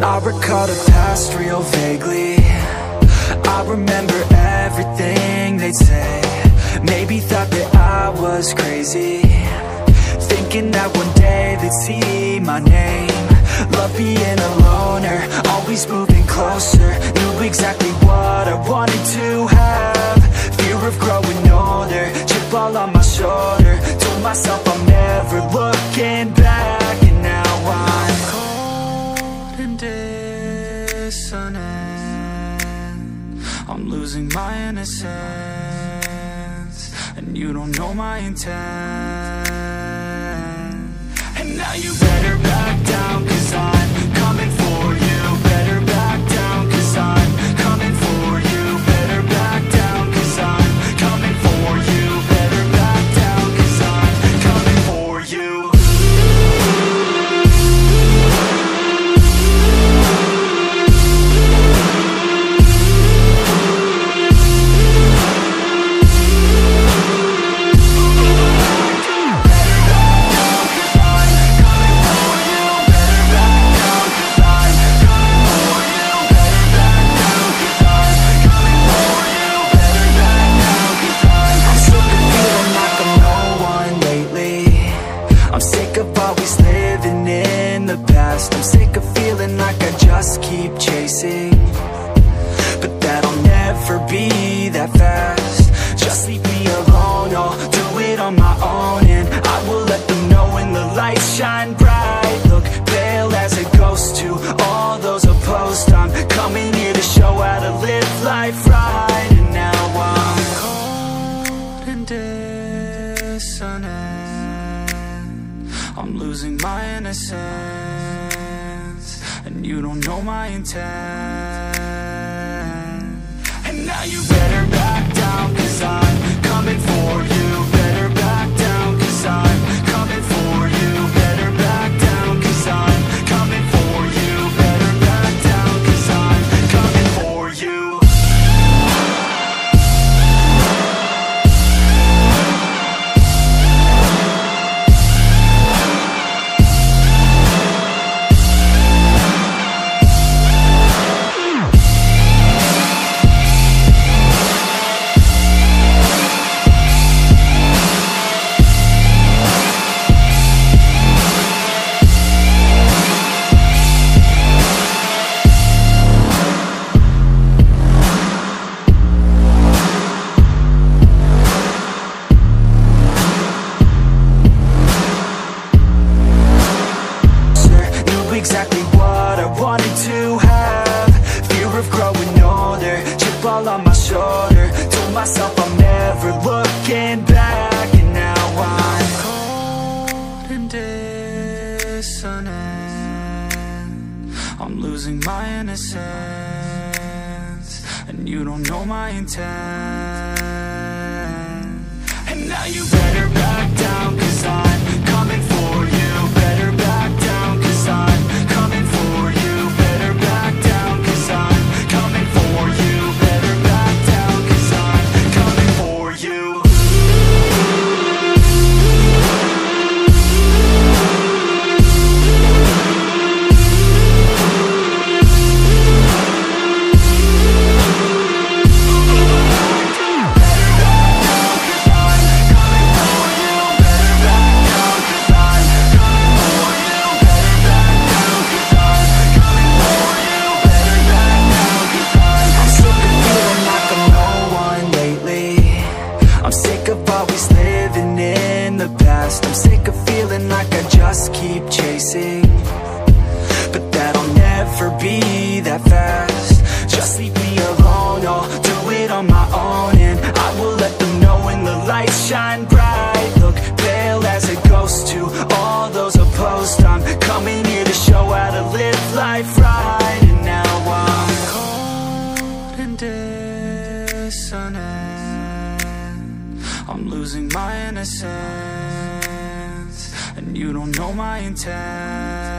I recall the past real vaguely. I remember everything they'd say. Maybe thought that I was crazy, thinking that one day they'd see my name. Love being a loner, always moving closer. Knew exactly what I wanted to have. Fear of growing older, chip all on my shoulder. Told myself I'm never looking back. And now I'm cold and dissonant. I'm losing my innocence, and you don't know my intent. And now you better back down, 'cause I'm coming for you. Better back down, 'cause I'm coming for you. Better back down, 'cause I'm coming for you. Better back down, 'cause I'm coming for you. I'm sick of feeling like I just keep chasing, but that'll never be that fast. Just leave me alone, I'll do it on my own. And I will let them know when the lights shine bright. Look pale as a ghost to all those opposed. I'm coming here to show how to live life right. And now I'm cold and dissonant. I'm losing my innocence, and you don't know my intent. And now you better back down, 'cause I'm coming for you. Better back down, 'cause I'm coming for you. Better back down, 'cause I'm coming for you. Better back down, 'cause I'm coming for you. Exactly what I wanted to have. Fear of growing older, chip all on my shoulder. Told myself I'm never looking back. And now I'm cold and dissonant. I'm losing my innocence, and you don't know my intent. And now you better back down, 'cause I'm coming for you. Better back down, 'cause I'm coming for you. Better back down, 'cause I'm coming for you. Better back down, 'cause I'm coming for you. I'm sick of feeling like I just keep chasing, but that'll never be that fast. Just leave me alone, I'll do it on my own. And I will let them know when the lights shine bright. Look pale as a ghost to all those opposed. I'm coming here to show how to live life right. And now I'm cold and dissonant. I'm losing my innocence, and you don't know my intent.